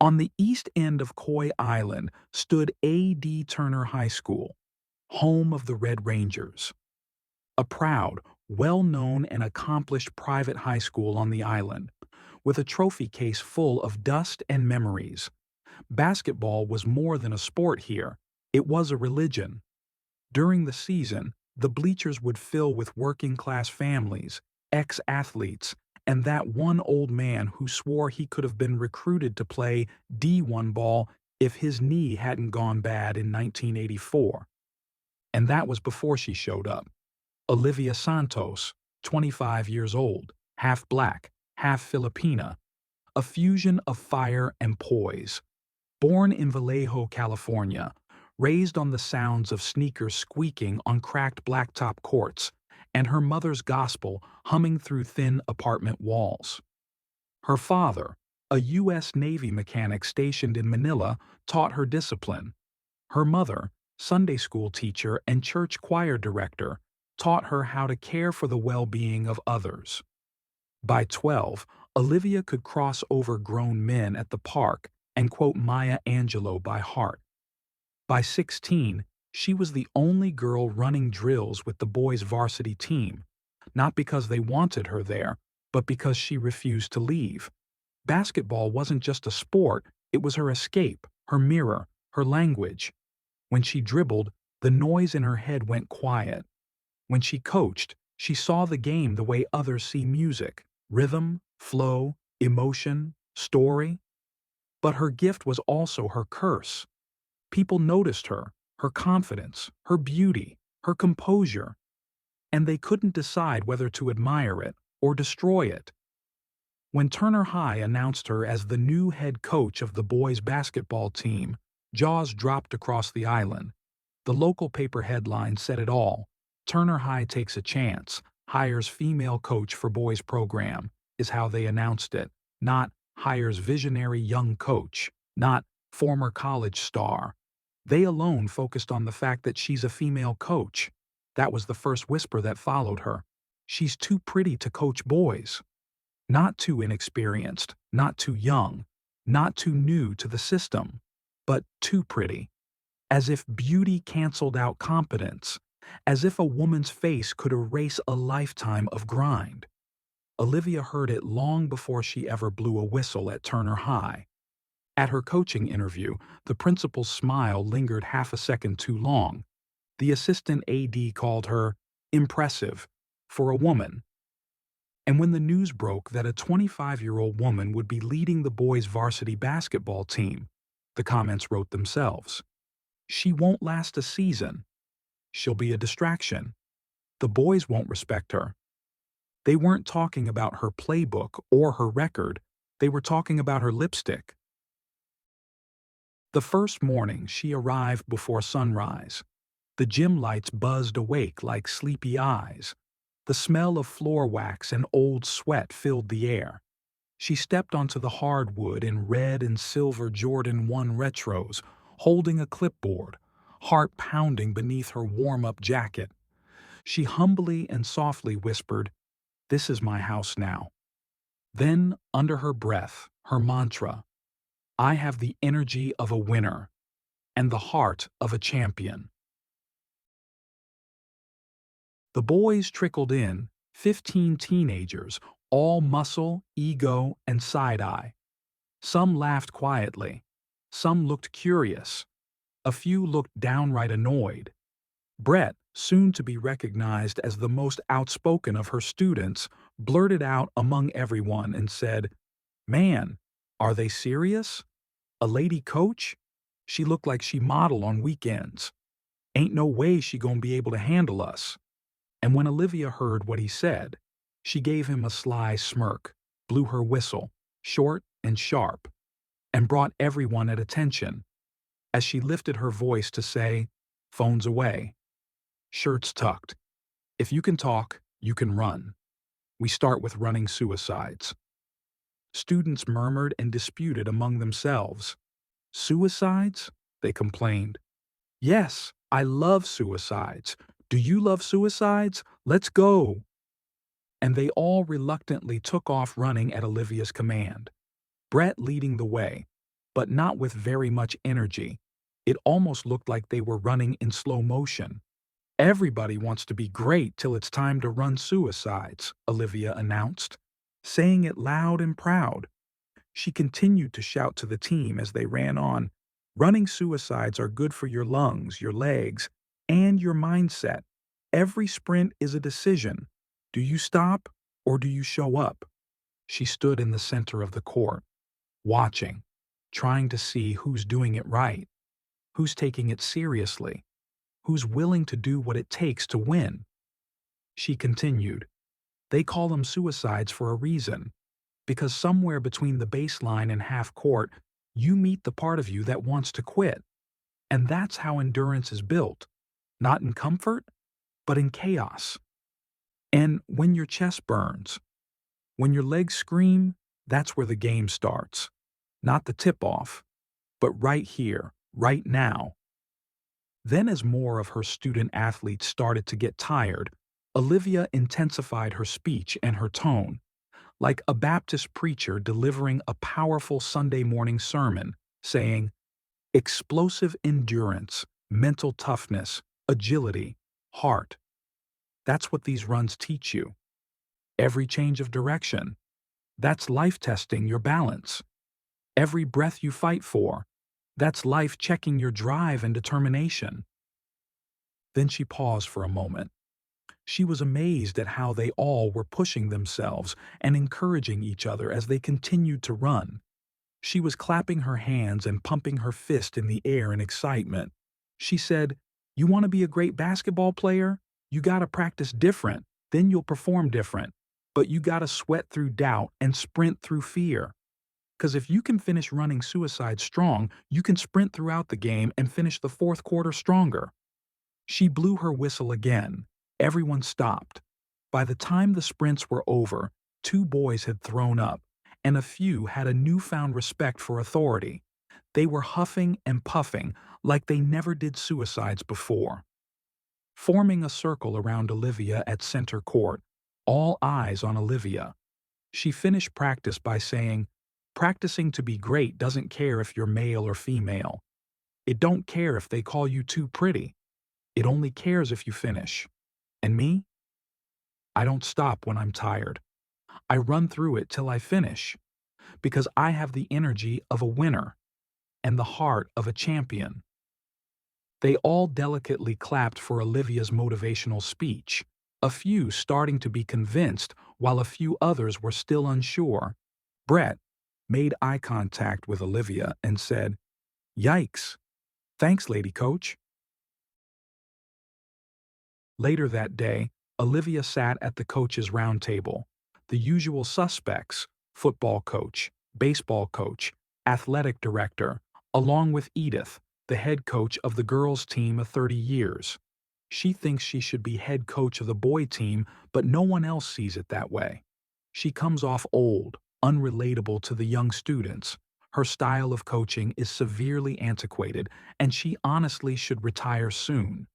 On the east end of Coy Island stood A.D. Turner High School, home of the Red Rangers. A proud, well-known and accomplished private high school on the island, with a trophy case full of dust and memories. Basketball was more than a sport here, it was a religion. During the season, the bleachers would fill with working-class families, ex-athletes, and that one old man who swore he could have been recruited to play D1 ball if his knee hadn't gone bad in 1984. And that was before she showed up. Olivia Santos, 25 years old, half black, half Filipina, a fusion of fire and poise. Born in Vallejo, California, raised on the sounds of sneakers squeaking on cracked blacktop courts, and her mother's gospel humming through thin apartment walls. Her father, a U.S. Navy mechanic stationed in Manila, taught her discipline. Her mother, Sunday school teacher and church choir director, taught her how to care for the well-being of others. By 12, Olivia could cross over grown men at the park and quote Maya Angelou by heart. By 16, she was the only girl running drills with the boys' varsity team, not because they wanted her there, but because she refused to leave. Basketball wasn't just a sport, it was her escape, her mirror, her language. When she dribbled, the noise in her head went quiet. When she coached, she saw the game the way others see music: rhythm, flow, emotion, story. But her gift was also her curse. People noticed her confidence, her beauty, her composure, and they couldn't decide whether to admire it or destroy it. When Turner High announced her as the new head coach of the boys' basketball team, jaws dropped across the island. The local paper headline said it all: Turner High takes a chance, hires female coach for boys program, is how they announced it, not hires visionary young coach, not former college star. They alone focused on the fact that she's a female coach. That was the first whisper that followed her. She's too pretty to coach boys. Not too inexperienced, not too young, not too new to the system, but too pretty. As if beauty canceled out competence, as if a woman's face could erase a lifetime of grind. Olivia heard it long before she ever blew a whistle at Turner High. At her coaching interview, the principal's smile lingered half a second too long. The assistant AD called her impressive for a woman. And when the news broke that a 25-year-old woman would be leading the boys' varsity basketball team, the comments wrote themselves. She won't last a season. She'll be a distraction. The boys won't respect her. They weren't talking about her playbook or her record. They were talking about her lipstick. The first morning, she arrived before sunrise. The gym lights buzzed awake like sleepy eyes. The smell of floor wax and old sweat filled the air. She stepped onto the hardwood in red and silver Jordan 1 retros, holding a clipboard, heart pounding beneath her warm-up jacket. She humbly and softly whispered, "This is my house now." Then, under her breath, her mantra, "I have the energy of a winner and the heart of a champion." The boys trickled in, 15 teenagers, all muscle, ego, and side-eye. Some laughed quietly. Some looked curious. A few looked downright annoyed. Brett, soon to be recognized as the most outspoken of her students, blurted out among everyone and said, "Man, are they serious? A lady coach? She look like she model on weekends. Ain't no way she gonna be able to handle us." And when Olivia heard what he said, she gave him a sly smirk, blew her whistle, short and sharp, and brought everyone at attention as she lifted her voice to say, "Phones away. Shirts tucked. If you can talk, you can run. We start with running suicides." Students murmured and disputed among themselves. "Suicides?" they complained. "Yes, I love suicides. Do you love suicides? Let's go." And they all reluctantly took off running at Olivia's command, Brett leading the way, but not with very much energy. It almost looked like they were running in slow motion. Everybody wants to be great till it's time to run suicides, Olivia announced, saying it loud and proud. She continued to shout to the team as they ran on. Running suicides are good for your lungs, your legs, and your mindset. Every sprint is a decision. Do you stop or do you show up? She stood in the center of the court, watching, trying to see who's doing it right, who's taking it seriously, who's willing to do what it takes to win. She continued, they call them suicides for a reason, because somewhere between the baseline and half court, you meet the part of you that wants to quit. And that's how endurance is built, not in comfort, but in chaos. And when your chest burns, when your legs scream, that's where the game starts. Not the tip-off, but right here, right now. Then as more of her student athletes started to get tired, Olivia intensified her speech and her tone, like a Baptist preacher delivering a powerful Sunday morning sermon, saying, explosive endurance, mental toughness, agility, heart. That's what these runs teach you. Every change of direction, that's life testing your balance. Every breath you fight for, that's life checking your drive and determination. Then she paused for a moment. She was amazed at how they all were pushing themselves and encouraging each other as they continued to run. She was clapping her hands and pumping her fist in the air in excitement. She said, you want to be a great basketball player? You got to practice different, then you'll perform different. But you got to sweat through doubt and sprint through fear. Because if you can finish running suicide strong, you can sprint throughout the game and finish the fourth quarter stronger. She blew her whistle again. Everyone stopped. By the time the sprints were over, 2 boys had thrown up, and a few had a newfound respect for authority. They were huffing and puffing like they never did suicides before. Forming a circle around Olivia at center court, all eyes on Olivia. She finished practice by saying, practicing to be great doesn't care if you're male or female. It don't care if they call you too pretty. It only cares if you finish. And me? I don't stop when I'm tired. I run through it till I finish, because I have the energy of a winner and the heart of a champion. They all delicately clapped for Olivia's motivational speech, a few starting to be convinced while a few others were still unsure. Brett made eye contact with Olivia and said, "Yikes. Thanks, Lady Coach." Later that day, Olivia sat at the coach's round table. The usual suspects, football coach, baseball coach, athletic director, along with Edith, the head coach of the girls' team of 30 years. She thinks she should be head coach of the boy team, but no one else sees it that way. She comes off old, unrelatable to the young students. Her style of coaching is severely antiquated, and she honestly should retire soon.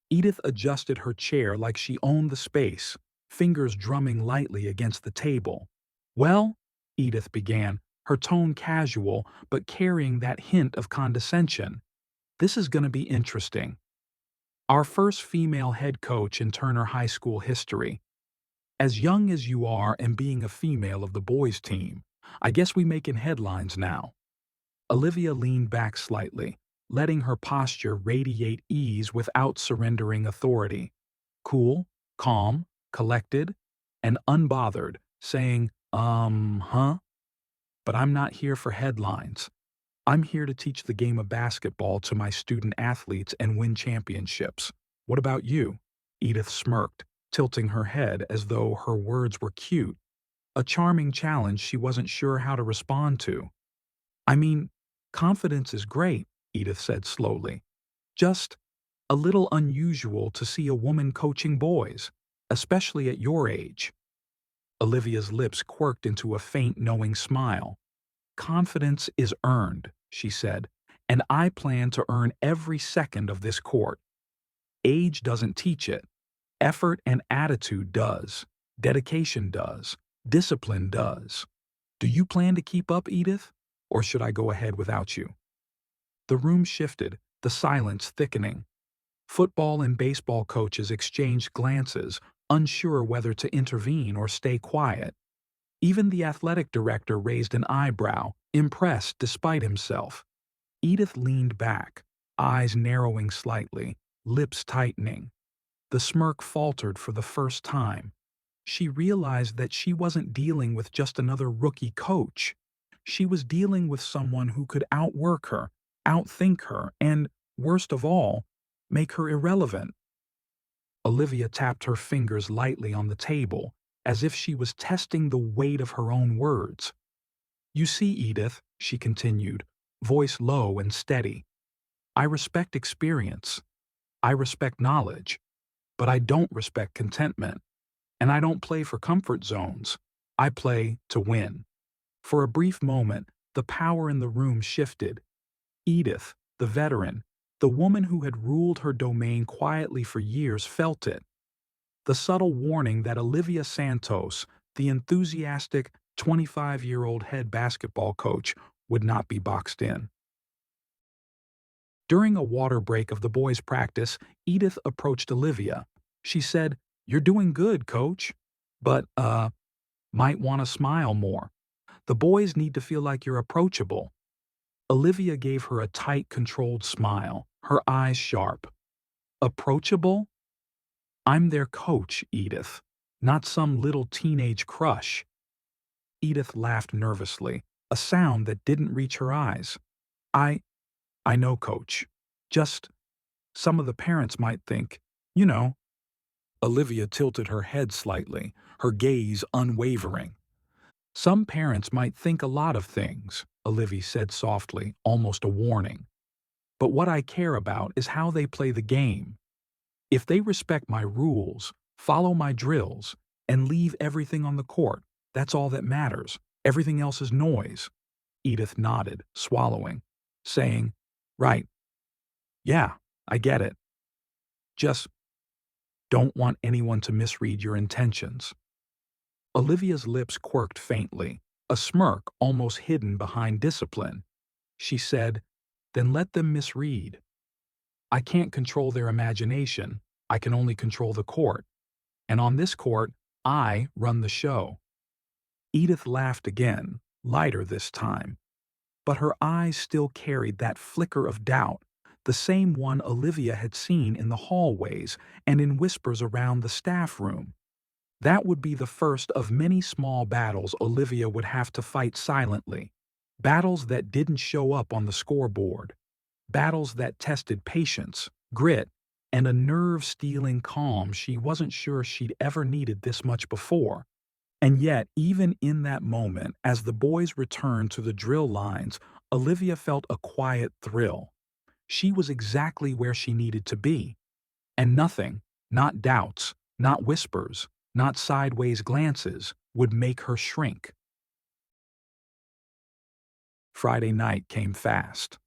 Edith adjusted her chair like she owned the space, fingers drumming lightly against the table. "Well," Edith began, her tone casual but carrying that hint of condescension, "this is going to be interesting. Our first female head coach in Turner High School history. As young as you are and being a female of the boys' team, I guess we making headlines now." Olivia leaned back slightly, letting her posture radiate ease without surrendering authority. Cool, calm, collected, and unbothered, saying, huh? But I'm not here for headlines. I'm here to teach the game of basketball to my student athletes and win championships. What about you?" Edith smirked, tilting her head as though her words were cute, a charming challenge she wasn't sure how to respond to. "I mean, confidence is great," Edith said slowly. "Just a little unusual to see a woman coaching boys, especially at your age." Olivia's lips quirked into a faint knowing smile. "Confidence is earned," she said, "and I plan to earn every second of this court. Age doesn't teach it. Effort and attitude does. Dedication does. Discipline does. Do you plan to keep up, Edith? Or should I go ahead without you? The room shifted, the silence thickening. Football and baseball coaches exchanged glances, unsure whether to intervene or stay quiet. Even the athletic director raised an eyebrow, impressed despite himself. Edith leaned back, eyes narrowing slightly, lips tightening. The smirk faltered for the first time. She realized that she wasn't dealing with just another rookie coach. She was dealing with someone who could outwork her, outthink her, and, worst of all, make her irrelevant. Olivia tapped her fingers lightly on the table, as if she was testing the weight of her own words. "You see, Edith," she continued, voice low and steady, "I respect experience. I respect knowledge. But I don't respect contentment. And I don't play for comfort zones. I play to win." For a brief moment, the power in the room shifted. Edith, the veteran, the woman who had ruled her domain quietly for years, felt it. The subtle warning that Olivia Santos, the enthusiastic 25-year-old head basketball coach, would not be boxed in. During a water break of the boys' practice, Edith approached Olivia. She said, "You're doing good, coach. But, might want to smile more. The boys need to feel like you're approachable." Olivia gave her a tight, controlled smile, her eyes sharp. "Approachable? I'm their coach, Edith, not some little teenage crush." Edith laughed nervously, a sound that didn't reach her eyes. I I know, coach. Just some of the parents might think, you know." Olivia tilted her head slightly, her gaze unwavering. "Some parents might think a lot of things," Olivia said softly, almost a warning. "But what I care about is how they play the game. If they respect my rules, follow my drills, and leave everything on the court, that's all that matters. Everything else is noise." Edith nodded, swallowing, saying, "Right. Yeah, I get it. Just don't want anyone to misread your intentions." Olivia's lips quirked faintly, a smirk almost hidden behind discipline. She said, "Then let them misread. I can't control their imagination. I can only control the court. And on this court, I run the show." Edith laughed again, lighter this time. But her eyes still carried that flicker of doubt, the same one Olivia had seen in the hallways and in whispers around the staff room. That would be the first of many small battles Olivia would have to fight silently. Battles that didn't show up on the scoreboard. Battles that tested patience, grit, and a nerve-stealing calm she wasn't sure she'd ever needed this much before. And yet, even in that moment, as the boys returned to the drill lines, Olivia felt a quiet thrill. She was exactly where she needed to be. And nothing, not doubts, not whispers, not sideways glances, would make her shrink. Friday night came fast.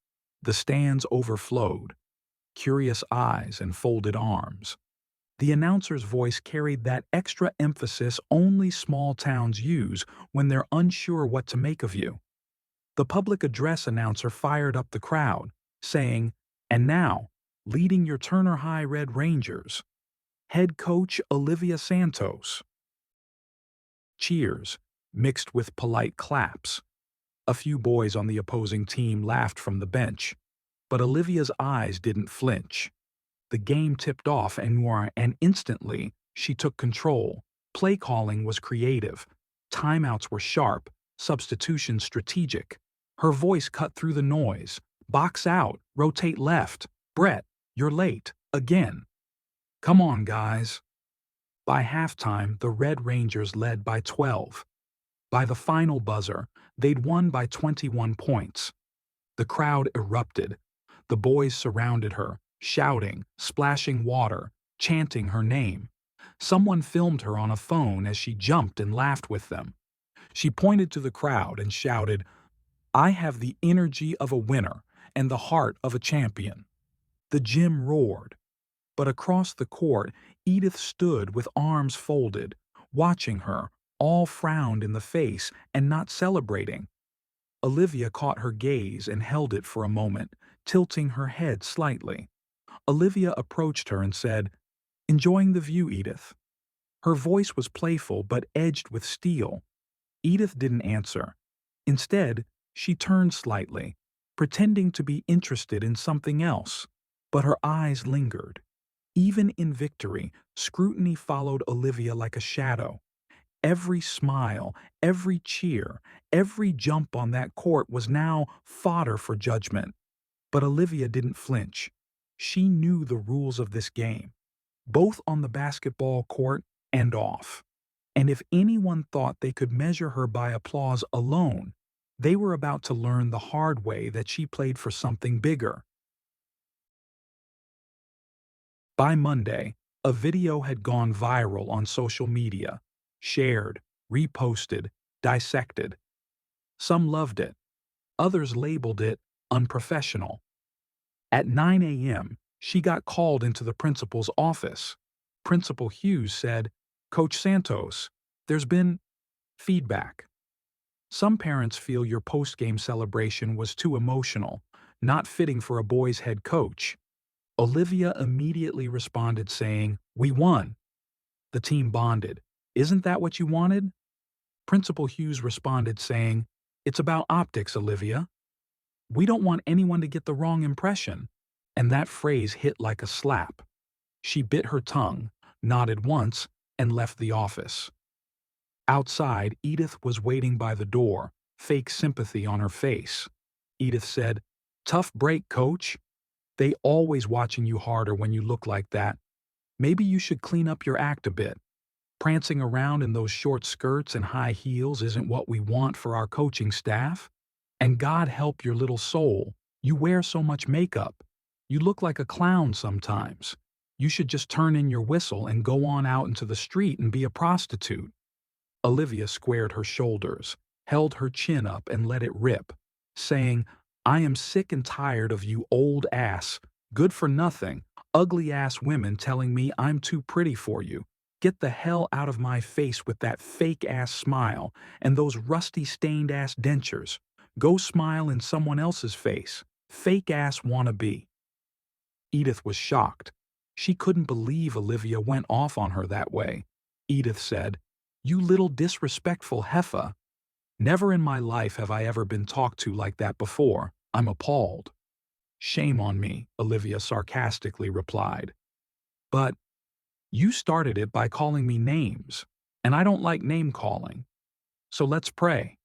The stands overflowed, curious eyes and folded arms. The announcer's voice carried that extra emphasis only small towns use when they're unsure what to make of you. The public address announcer fired up the crowd, saying, "And now, leading your Turner High Red Rangers, head coach Olivia Santos." Cheers, mixed with polite claps. A few boys on the opposing team laughed from the bench, but Olivia's eyes didn't flinch. The game tipped off and instantly she took control. Play calling was creative. Timeouts were sharp, substitutions strategic. Her voice cut through the noise. "Box out, rotate left. Brett, you're late. Again. Come on, guys." By halftime, the Red Rangers led by 12. By the final buzzer, they'd won by 21 points. The crowd erupted. The boys surrounded her, shouting, splashing water, chanting her name. Someone filmed her on a phone as she jumped and laughed with them. She pointed to the crowd and shouted, "I have the energy of a winner and the heart of a champion." The gym roared. But across the court, Edith stood with arms folded, watching her, all frowned in the face and not celebrating. Olivia caught her gaze and held it for a moment, tilting her head slightly. Olivia approached her and said, "Enjoying the view, Edith?" Her voice was playful but edged with steel. Edith didn't answer. Instead, she turned slightly, pretending to be interested in something else, but her eyes lingered. Even in victory, scrutiny followed Olivia like a shadow. Every smile, every cheer, every jump on that court was now fodder for judgment. But Olivia didn't flinch. She knew the rules of this game, both on the basketball court and off. And if anyone thought they could measure her by applause alone, they were about to learn the hard way that she played for something bigger. By Monday, a video had gone viral on social media, shared, reposted, dissected. Some loved it, others labeled it unprofessional. At 9 a.m., she got called into the principal's office. Principal Hughes said, "Coach Santos, there's been feedback. Some parents feel your post-game celebration was too emotional, not fitting for a boys' head coach." Olivia immediately responded saying, "We won. The team bonded. Isn't that what you wanted?" Principal Hughes responded saying, "It's about optics, Olivia. We don't want anyone to get the wrong impression." And that phrase hit like a slap. She bit her tongue, nodded once, and left the office. Outside, Edith was waiting by the door, fake sympathy on her face. Edith said, "Tough break, coach. They always watching you harder when you look like that. Maybe you should clean up your act a bit. Prancing around in those short skirts and high heels isn't what we want for our coaching staff. And God help your little soul. You wear so much makeup. You look like a clown sometimes. You should just turn in your whistle and go on out into the street and be a prostitute." Olivia squared her shoulders, held her chin up and let it rip, saying, "I am sick and tired of you old ass, good-for-nothing, ugly-ass women telling me I'm too pretty for you. Get the hell out of my face with that fake-ass smile and those rusty stained-ass dentures. Go smile in someone else's face. Fake-ass wannabe." Edith was shocked. She couldn't believe Olivia went off on her that way. Edith said, "You little disrespectful heifer. Never in my life have I ever been talked to like that before. I'm appalled." "Shame on me," Olivia sarcastically replied. "But you started it by calling me names, and I don't like name-calling. So let's pray.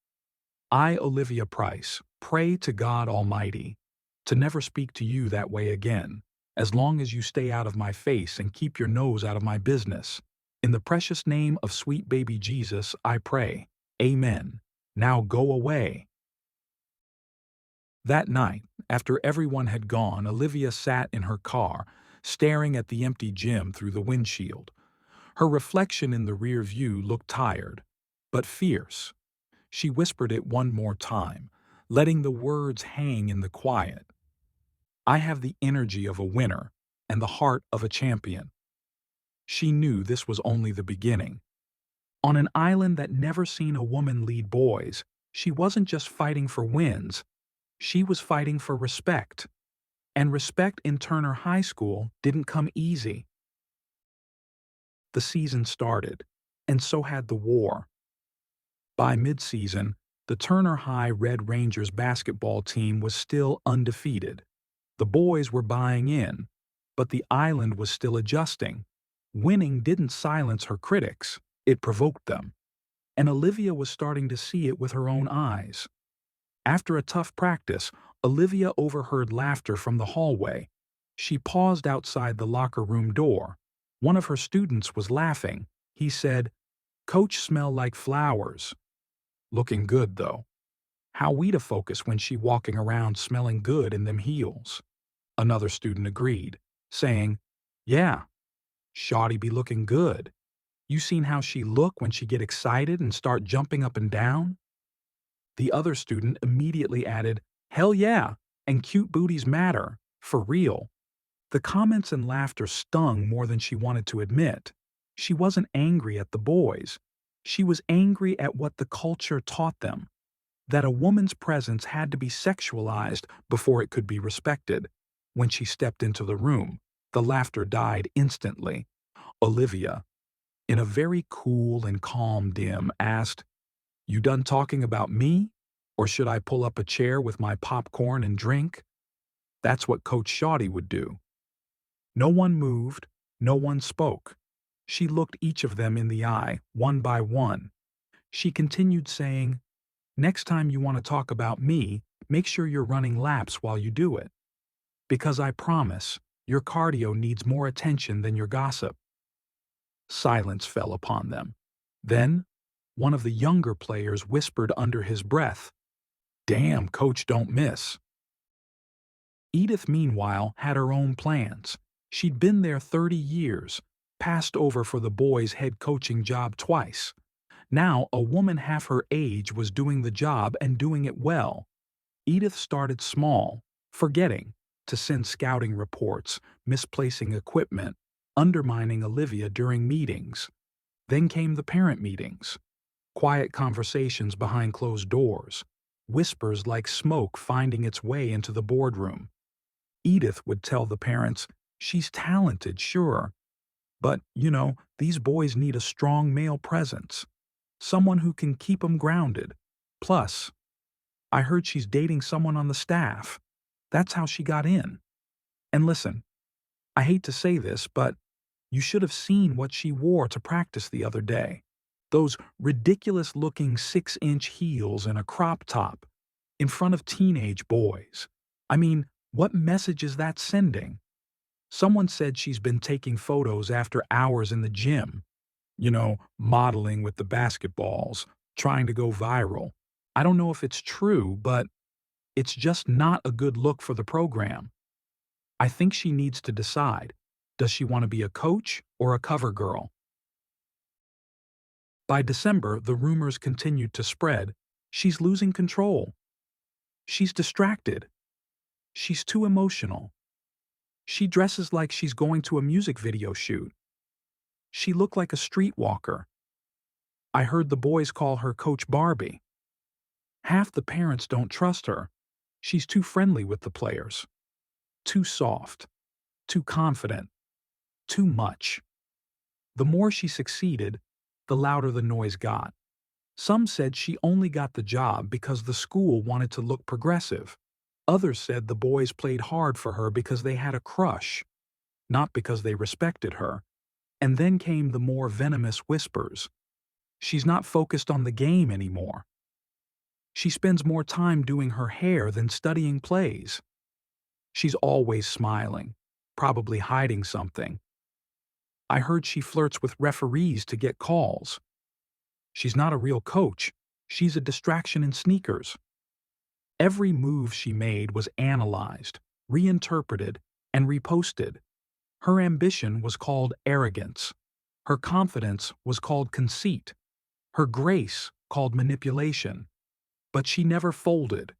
I, Olivia Price, pray to God Almighty to never speak to you that way again, as long as you stay out of my face and keep your nose out of my business. In the precious name of sweet baby Jesus, I pray. Amen. Now go away." That night, after everyone had gone, Olivia sat in her car, staring at the empty gym through the windshield. Her reflection in the rear view looked tired, but fierce. She whispered it one more time, letting the words hang in the quiet. "I have the energy of a winner and the heart of a champion." She knew this was only the beginning. On an island that never seen a woman lead boys, she wasn't just fighting for wins, she was fighting for respect. And respect in Turner High School didn't come easy. The season started, and so had the war. By mid-season, the Turner High Red Rangers basketball team was still undefeated. The boys were buying in, but the island was still adjusting. Winning didn't silence her critics, it provoked them. And Olivia was starting to see it with her own eyes. After a tough practice, Olivia overheard laughter from the hallway. She paused outside the locker room door. One of her students was laughing. He said, "Coach smell like flowers." Looking good, though. How we to focus when she walking around smelling good in them heels? Another student agreed, saying, "Yeah, shawty be looking good. You seen how she look when she get excited and start jumping up and down?" The other student immediately added, "Hell yeah, and cute booties matter, for real." The comments and laughter stung more than she wanted to admit. She wasn't angry at the boys. She was angry at what the culture taught them. that a woman's presence had to be sexualized before it could be respected. When she stepped into the room, the laughter died instantly. Olivia, in a very cool and calm dim, asked, "You done talking about me? Or should I pull up a chair with my popcorn and drink?" That's what Coach Shawty would do. No one moved, no one spoke. She looked each of them in the eye, one by one. She continued saying, "Next time you want to talk about me, make sure you're running laps while you do it. Because I promise, your cardio needs more attention than your gossip." Silence fell upon them. Then, one of the younger players whispered under his breath, "Damn, coach don't miss." Edith, meanwhile, had her own plans. She'd been there 30 years, passed over for the boys' head coaching job twice. Now, a woman half her age was doing the job and doing it well. Edith started small, forgetting to send scouting reports, misplacing equipment, undermining Olivia during meetings. Then came the parent meetings, quiet conversations behind closed doors, whispers like smoke finding its way into the boardroom. Edith would tell the parents, "She's talented, sure, but, these boys need a strong male presence, someone who can keep them grounded. Plus, I heard she's dating someone on the staff. That's how she got in. And listen, I hate to say this, but you should have seen what she wore to practice the other day. Those ridiculous-looking 6-inch heels and a crop top in front of teenage boys. I mean, what message is that sending?" Someone said she's been taking photos after hours in the gym, modeling with the basketballs, trying to go viral. I don't know if it's true, but it's just not a good look for the program. I think she needs to decide. Does she want to be a coach or a cover girl? By December, the rumors continued to spread. She's losing control. She's distracted. She's too emotional. She dresses like she's going to a music video shoot. She looked like a streetwalker. I heard the boys call her Coach Barbie. Half the parents don't trust her. She's too friendly with the players. Too soft. Too confident. Too much. The more she succeeded, the louder the noise got. Some said she only got the job because the school wanted to look progressive. Others said the boys played hard for her because they had a crush, not because they respected her. And then came the more venomous whispers. She's not focused on the game anymore. She spends more time doing her hair than studying plays. She's always smiling, probably hiding something. I heard she flirts with referees to get calls. She's not a real coach. She's a distraction in sneakers. Every move she made was analyzed, reinterpreted, and reposted. Her ambition was called arrogance. Her confidence was called conceit. Her grace called manipulation. But she never folded.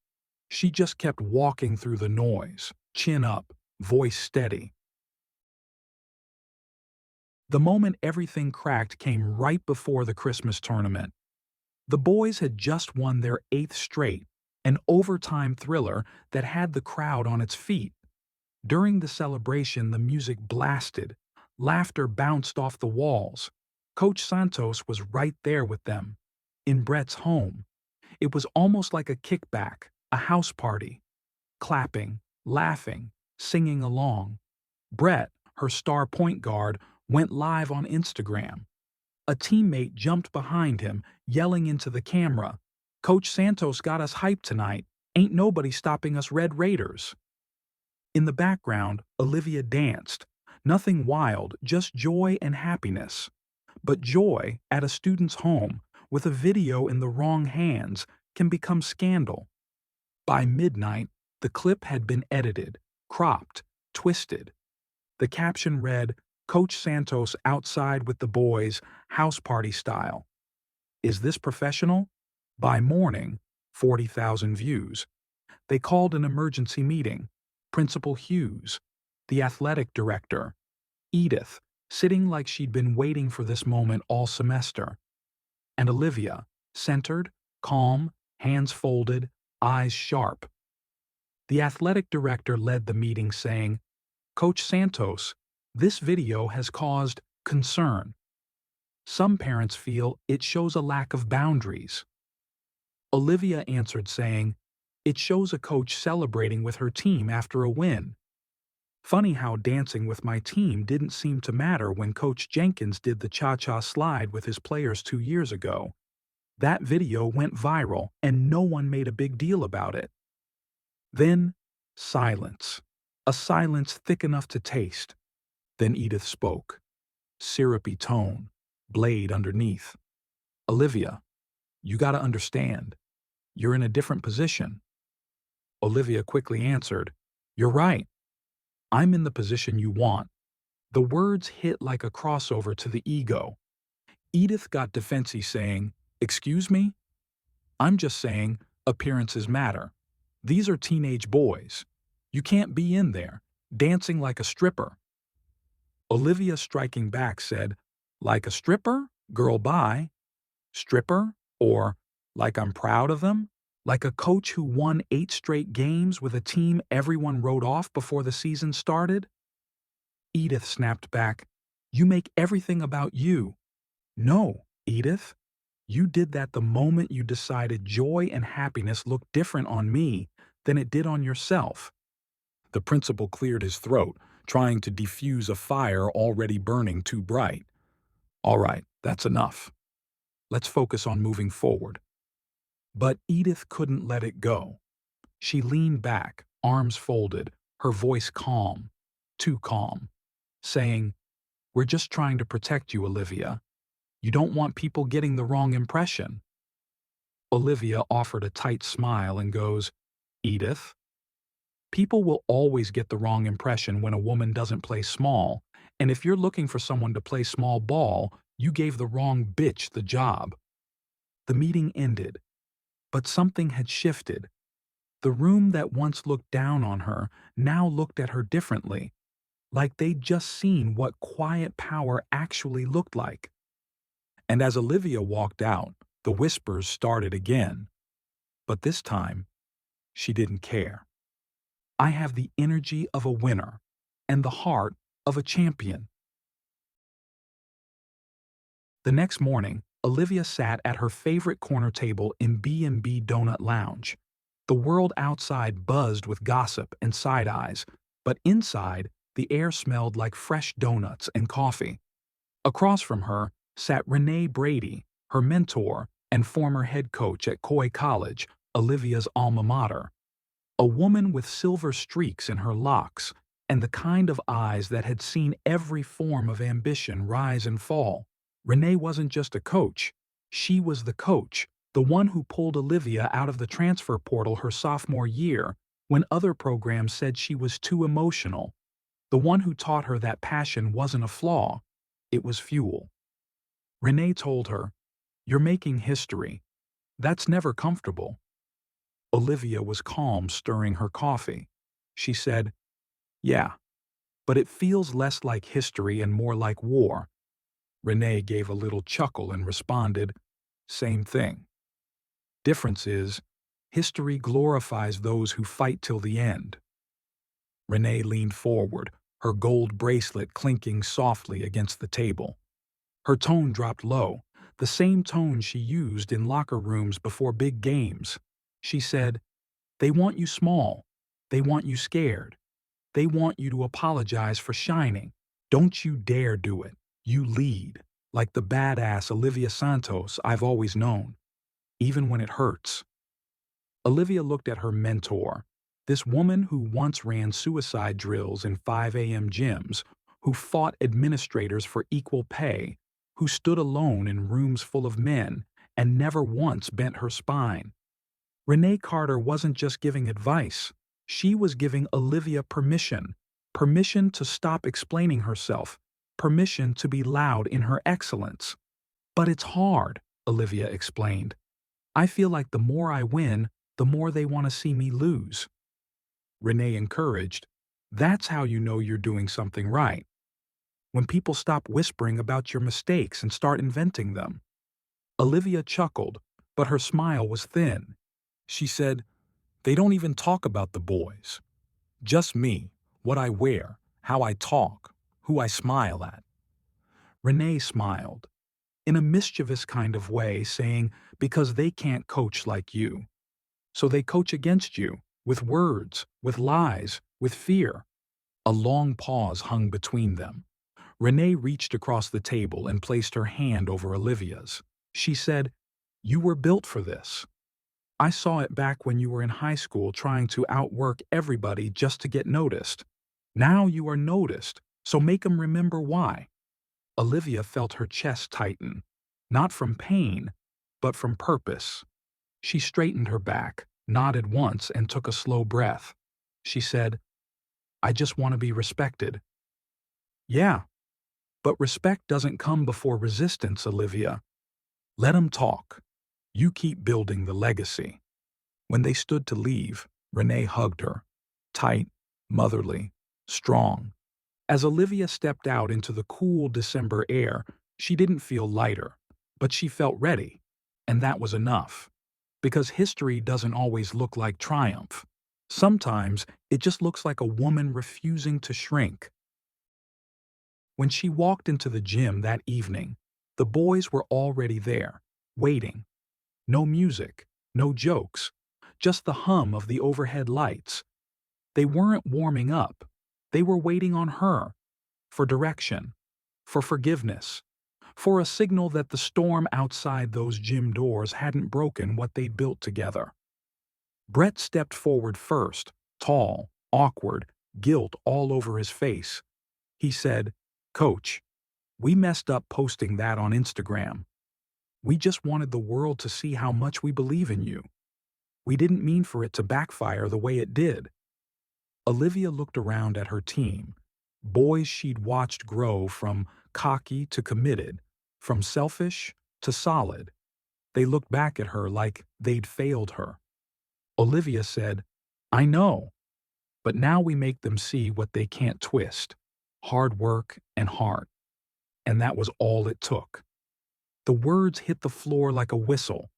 She just kept walking through the noise, chin up, voice steady. The moment everything cracked came right before the Christmas tournament. The boys had just won their 8th straight, an overtime thriller that had the crowd on its feet. During the celebration, the music blasted. Laughter bounced off the walls. Coach Santos was right there with them, in Brett's home. It was almost like a kickback, a house party. Clapping, laughing, singing along. Brett, her star point guard, went live on Instagram. A teammate jumped behind him, yelling into the camera, "Coach Santos got us hyped tonight. Ain't nobody stopping us Red Raiders." In the background, Olivia danced. Nothing wild, just joy and happiness. But joy at a student's home, with a video in the wrong hands, can become scandal. By midnight, the clip had been edited, cropped, twisted. The caption read, "Coach Santos outside with the boys, house party style." Is this professional? By morning, 40,000 views. They called an emergency meeting. Principal Hughes, the athletic director, Edith, sitting like she'd been waiting for this moment all semester, and Olivia, centered, calm, hands folded, eyes sharp. The athletic director led the meeting saying, "Coach Santos, this video has caused concern. Some parents feel it shows a lack of boundaries." Olivia answered saying, "It shows a coach celebrating with her team after a win. Funny how dancing with my team didn't seem to matter when Coach Jenkins did the cha-cha slide with his players 2 years ago. That video went viral and no one made a big deal about it." Then, silence. A silence thick enough to taste. Then Edith spoke. Syrupy tone, blade underneath. "Olivia, you gotta understand. You're in a different position." Olivia quickly answered, "You're right. I'm in the position you want." The words hit like a crossover to the ego. Edith got defensive saying, "Excuse me? I'm just saying appearances matter. These are teenage boys. You can't be in there, dancing like a stripper." Olivia, striking back, said, "Like a stripper? Girl, bye. Stripper? Or like I'm proud of them? Like a coach who won 8 straight games with a team everyone wrote off before the season started?" Edith snapped back, "You make everything about you." "No, Edith. You did that the moment you decided joy and happiness looked different on me than it did on yourself." The principal cleared his throat, trying to defuse a fire already burning too bright. "All right, that's enough. Let's focus on moving forward." But Edith couldn't let it go. She leaned back, arms folded, her voice calm, too calm, saying, "We're just trying to protect you, Olivia. You don't want people getting the wrong impression." Olivia offered a tight smile and goes, "Edith, people will always get the wrong impression when a woman doesn't play small, and if you're looking for someone to play small ball, you gave the wrong bitch the job." The meeting ended, but something had shifted. The room that once looked down on her now looked at her differently, like they'd just seen what quiet power actually looked like. And as Olivia walked out, the whispers started again. But this time, she didn't care. "I have the energy of a winner and the heart of a champion." The next morning, Olivia sat at her favorite corner table in B&B Donut Lounge. The world outside buzzed with gossip and side eyes, but inside, the air smelled like fresh donuts and coffee. Across from her sat Renee Brady, her mentor and former head coach at Coy College, Olivia's alma mater. A woman with silver streaks in her locks and the kind of eyes that had seen every form of ambition rise and fall. Renee wasn't just a coach. She was the coach, the one who pulled Olivia out of the transfer portal her sophomore year when other programs said she was too emotional. The one who taught her that passion wasn't a flaw, it was fuel. Renee told her, "You're making history. That's never comfortable." Olivia was calm, stirring her coffee. She said, "Yeah, but it feels less like history and more like war." Renee gave a little chuckle and responded, "Same thing. Difference is, history glorifies those who fight till the end." Renee leaned forward, her gold bracelet clinking softly against the table. Her tone dropped low, the same tone she used in locker rooms before big games. She said, "They want you small. They want you scared. They want you to apologize for shining. Don't you dare do it. You lead, like the badass Olivia Santos I've always known, even when it hurts." Olivia looked at her mentor, this woman who once ran suicide drills in 5 a.m. gyms, who fought administrators for equal pay, who stood alone in rooms full of men and never once bent her spine. Renee Carter wasn't just giving advice. She was giving Olivia permission. Permission to stop explaining herself. Permission to be loud in her excellence. "But it's hard," Olivia explained. "I feel like the more I win, the more they want to see me lose." Renee encouraged, "That's how you know you're doing something right. When people stop whispering about your mistakes and start inventing them." Olivia chuckled, but her smile was thin. She said, "They don't even talk about the boys. Just me, what I wear, how I talk, who I smile at." Renee smiled, in a mischievous kind of way, saying, "Because they can't coach like you. So they coach against you, with words, with lies, with fear." A long pause hung between them. Renee reached across the table and placed her hand over Olivia's. She said, "You were built for this. I saw it back when you were in high school trying to outwork everybody just to get noticed. Now you are noticed, so make 'em remember why." Olivia felt her chest tighten, not from pain, but from purpose. She straightened her back, nodded once, and took a slow breath. She said, "I just want to be respected." "Yeah, but respect doesn't come before resistance, Olivia. Let 'em talk. You keep building the legacy." When they stood to leave, Renee hugged her, tight, motherly, strong. As Olivia stepped out into the cool December air, she didn't feel lighter, but she felt ready, and that was enough. Because history doesn't always look like triumph. Sometimes it just looks like a woman refusing to shrink. When she walked into the gym that evening, the boys were already there, waiting. No music, no jokes, just the hum of the overhead lights. They weren't warming up. They were waiting on her, for direction, for forgiveness, for a signal that the storm outside those gym doors hadn't broken what they'd built together. Brett stepped forward first, tall, awkward, guilt all over his face. He said, "Coach, we messed up posting that on Instagram. We just wanted the world to see how much we believe in you. We didn't mean for it to backfire the way it did." Olivia looked around at her team, boys she'd watched grow from cocky to committed, from selfish to solid. They looked back at her like they'd failed her. Olivia said, "I know, but now we make them see what they can't twist: hard work and heart." And that was all it took. The words hit the floor like a whistle.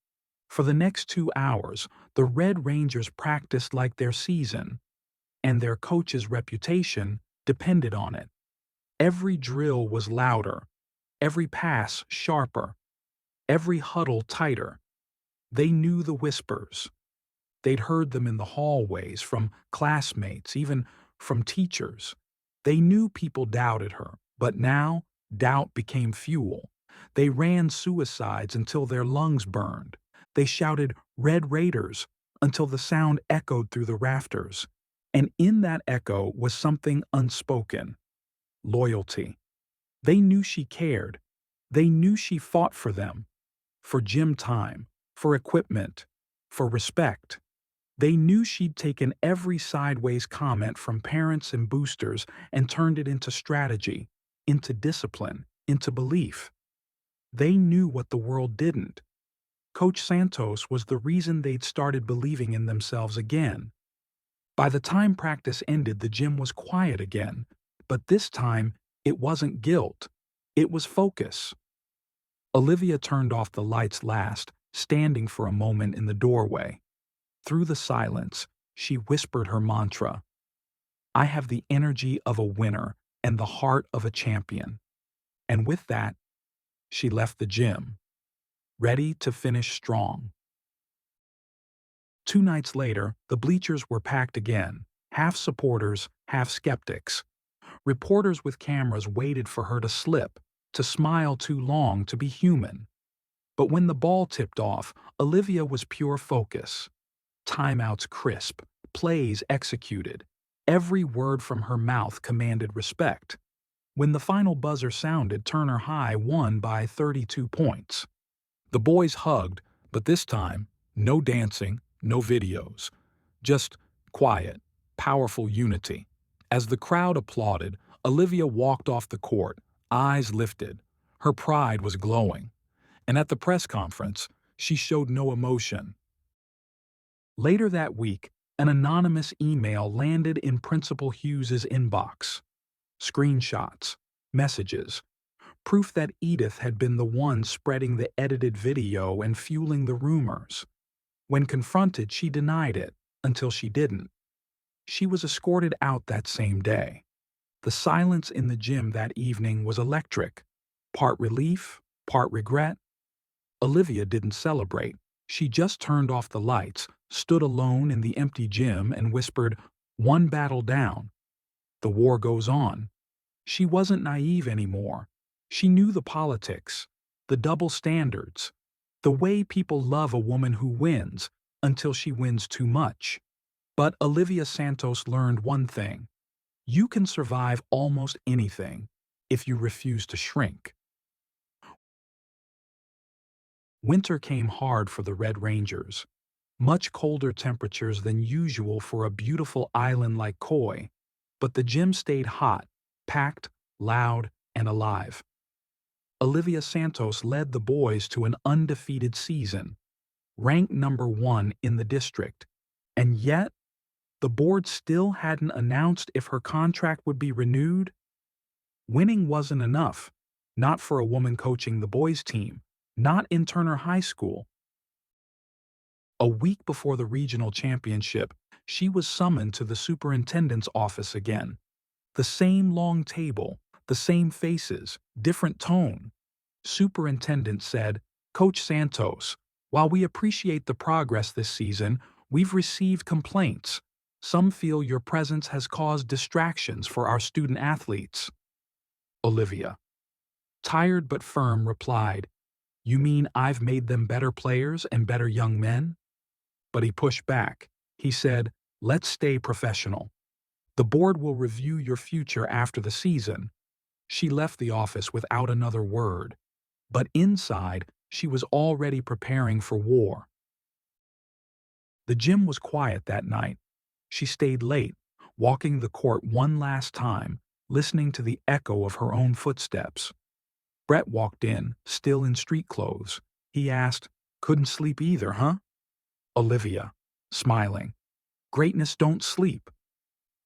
For the next 2 hours, the Red Rangers practiced like their season, and their coach's reputation depended on it. Every drill was louder, every pass sharper, every huddle tighter. They knew the whispers. They'd heard them in the hallways, from classmates, even from teachers. They knew people doubted her, but now doubt became fuel. They ran suicides until their lungs burned. They shouted "Red Raiders" until the sound echoed through the rafters. And in that echo was something unspoken: loyalty. They knew she cared. They knew she fought for them, for gym time, for equipment, for respect. They knew she'd taken every sideways comment from parents and boosters and turned it into strategy, into discipline, into belief. They knew what the world didn't. Coach Santos was the reason they'd started believing in themselves again. By the time practice ended, the gym was quiet again, but this time it wasn't guilt. It was focus. Olivia turned off the lights last, standing for a moment in the doorway. Through the silence, she whispered her mantra: "I have the energy of a winner and the heart of a champion." And with that, she left the gym, ready to finish strong. 2 nights later, the bleachers were packed again, half supporters, half skeptics. Reporters with cameras waited for her to slip, to smile too long, to be human. But when the ball tipped off, Olivia was pure focus. Timeouts crisp, plays executed. Every word from her mouth commanded respect. When the final buzzer sounded, Turner High won by 32 points. The boys hugged, but this time, no dancing, no videos. Just quiet, powerful unity. As the crowd applauded, Olivia walked off the court, eyes lifted. Her pride was glowing. And at the press conference, she showed no emotion. Later that week, an anonymous email landed in Principal Hughes's inbox. Screenshots, messages, proof that Edith had been the one spreading the edited video and fueling the rumors. When confronted, she denied it, until she didn't. She was escorted out that same day. The silence in the gym that evening was electric. Part relief, part regret. Olivia didn't celebrate. She just turned off the lights, stood alone in the empty gym, and whispered, "One battle down. The war goes on." She wasn't naive anymore. She knew the politics, the double standards, the way people love a woman who wins until she wins too much. But Olivia Santos learned one thing: you can survive almost anything if you refuse to shrink. Winter came hard for the Red Rangers. Much colder temperatures than usual for a beautiful island like Koi, but the gym stayed hot, packed, loud, and alive. Olivia Santos led the boys to an undefeated season, ranked #1 in the district, and yet the board still hadn't announced if her contract would be renewed. Winning wasn't enough, not for a woman coaching the boys' team, not in Turner High School. A week before the regional championship, she was summoned to the superintendent's office again. The same long table, the same faces, different tone. Superintendent said, "Coach Santos, while we appreciate the progress this season, we've received complaints. Some feel your presence has caused distractions for our student athletes." Olivia, tired but firm, replied, "You mean I've made them better players and better young men?" But he pushed back. He said, "Let's stay professional. The board will review your future after the season." She left the office without another word, but inside she was already preparing for war. The gym was quiet that night. She stayed late, walking the court one last time, listening to the echo of her own footsteps. Brett walked in, still in street clothes. He asked, "Couldn't sleep either, huh?" Olivia, smiling, "Greatness don't sleep."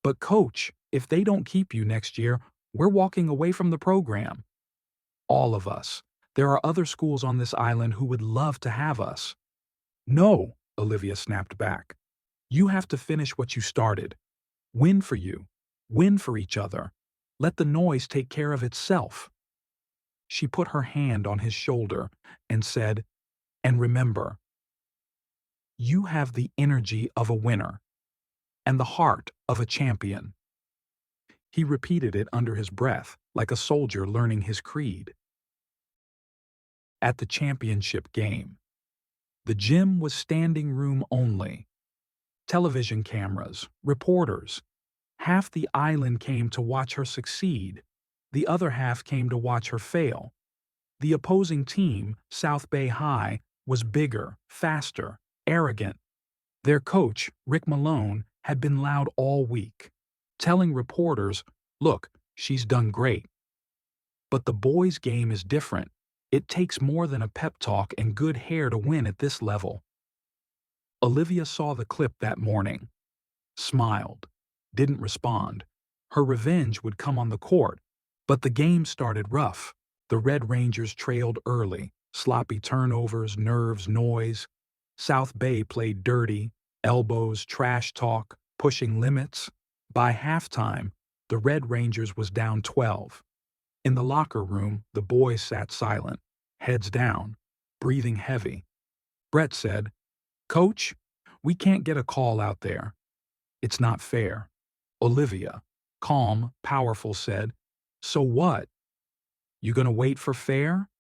"But coach, if they don't keep you next year, we're walking away from the program." "All of us. There are other schools on this island who would love to have us." "No," Olivia snapped back. "You have to finish what you started. Win for you. Win for each other. Let the noise take care of itself." She put her hand on his shoulder and said, "And remember, you have the energy of a winner and the heart of a champion." He repeated it under his breath, like a soldier learning his creed. At the championship game, the gym was standing room only. Television cameras, reporters. Half the island came to watch her succeed. The other half came to watch her fail. The opposing team, South Bay High, was bigger, faster, arrogant. Their coach, Rick Malone, had been loud all week, telling reporters, "Look, she's done great." But the boys' game is different. It takes more than a pep talk and good hair to win at this level. Olivia saw the clip that morning, smiled, didn't respond. Her revenge would come on the court, but the game started rough. The Red Rangers trailed early, sloppy turnovers, nerves, noise. South Bay played dirty, elbows, trash talk, pushing limits. By halftime, the Red Rangers was down 12. In the locker room, the boys sat silent, heads down, breathing heavy. Brett said, "Coach, we can't get a call out there. It's not fair." Olivia, calm, powerful, said, "So what? You gonna wait for fair?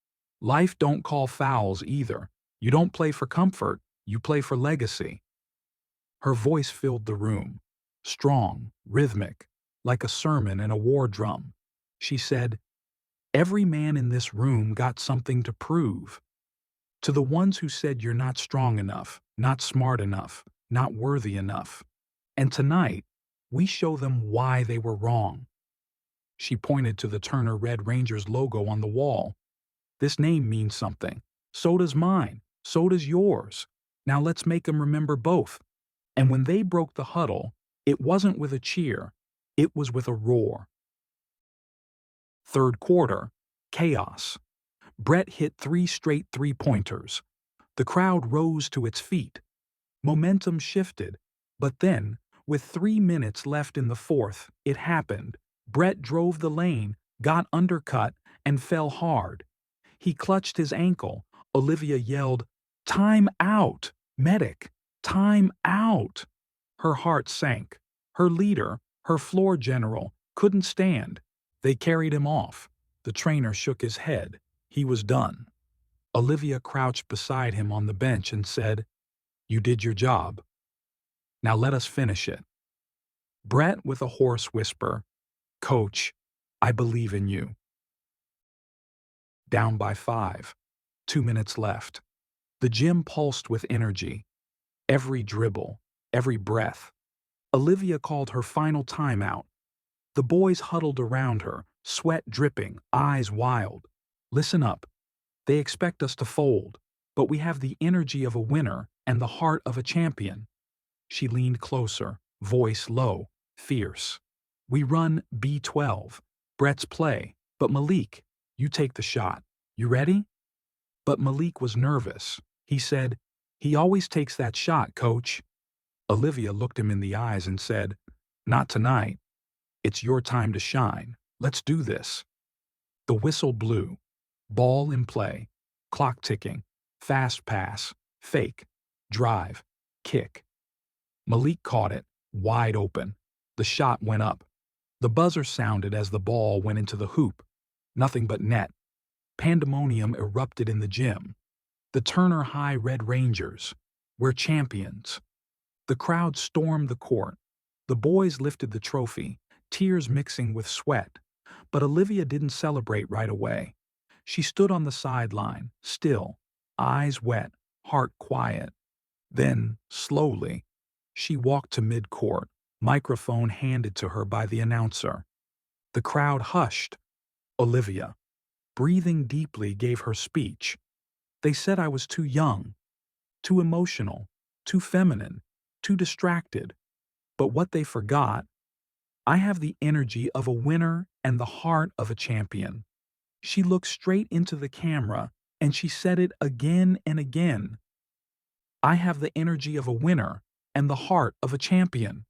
Life don't call fouls either. You don't play for comfort, you play for legacy." Her voice filled the room, strong, rhythmic, like a sermon in a war drum. She said, "Every man in this room got something to prove. To the ones who said you're not strong enough, not smart enough, not worthy enough. And tonight, we show them why they were wrong." She pointed to the Turner Red Rangers logo on the wall. "This name means something. So does mine. So does yours. Now let's make them remember both." And when they broke the huddle, it wasn't with a cheer. It was with a roar. Third quarter, chaos. Brett hit 3 straight three-pointers. The crowd rose to its feet. Momentum shifted, but then, with 3 minutes left in the fourth, it happened. Brett drove the lane, got undercut, and fell hard. He clutched his ankle. Olivia yelled, "Time out! Medic! Time out!" Her heart sank. Her leader, her floor general, couldn't stand. They carried him off. The trainer shook his head. He was done. Olivia crouched beside him on the bench and said, "You did your job. Now let us finish it." Brett, with a hoarse whisper, "Coach, I believe in you." Down by 5. 2 minutes left. The gym pulsed with energy. Every dribble, every breath. Olivia called her final timeout. The boys huddled around her, sweat dripping, eyes wild. "Listen up. They expect us to fold, but we have the energy of a winner and the heart of a champion." She leaned closer, voice low, fierce. "We run B12, Brett's play, but Malik, you take the shot. You ready?" But Malik was nervous. He said, "He always takes that shot, coach." Olivia looked him in the eyes and said, "Not tonight. It's your time to shine. Let's do this." The whistle blew. Ball in play. Clock ticking. Fast pass. Fake. Drive. Kick. Malik caught it, wide open. The shot went up. The buzzer sounded as the ball went into the hoop. Nothing but net. Pandemonium erupted in the gym. The Turner High Red Rangers. We're champions. The crowd stormed the court. The boys lifted the trophy, tears mixing with sweat. But Olivia didn't celebrate right away. She stood on the sideline, still, eyes wet, heart quiet. Then, slowly, she walked to mid-court, microphone handed to her by the announcer. The crowd hushed. Olivia, breathing deeply, gave her speech. They said I was too young, too emotional, too feminine, too distracted. But what they forgot, I have the energy of a winner and the heart of a champion. She looked straight into the camera and she said it again and again. I have the energy of a winner and the heart of a champion.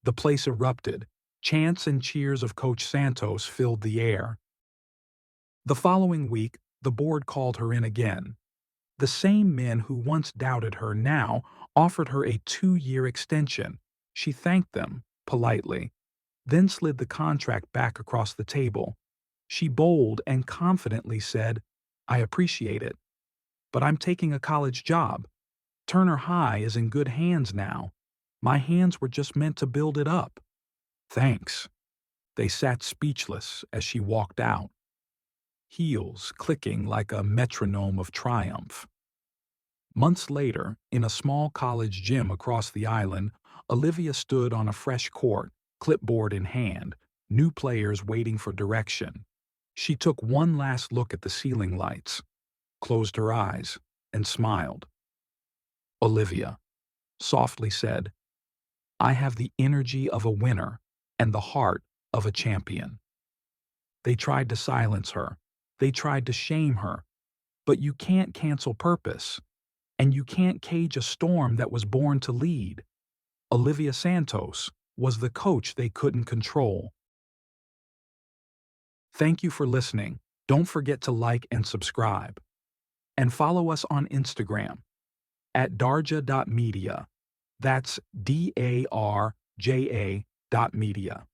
The place erupted. Chants and cheers of Coach Santos filled the air. The following week, the board called her in again. The same men who once doubted her now offered her a 2-year extension. She thanked them, politely, then slid the contract back across the table. She bold and confidently said, "I appreciate it, but I'm taking a college job. Turner High is in good hands now. My hands were just meant to build it up." "Thanks." They sat speechless as she walked out, heels clicking like a metronome of triumph. Months later, in a small college gym across the island, Olivia stood on a fresh court, clipboard in hand, new players waiting for direction. She took one last look at the ceiling lights, closed her eyes, and smiled. Olivia softly said, "I have the energy of a winner and the heart of a champion." They tried to silence her. They tried to shame her. But you can't cancel purpose, and you can't cage a storm that was born to lead. Olivia Santos was the coach they couldn't control. Thank you for listening. Don't forget to like and subscribe. And follow us on Instagram at darja.media. That's DARJA.media.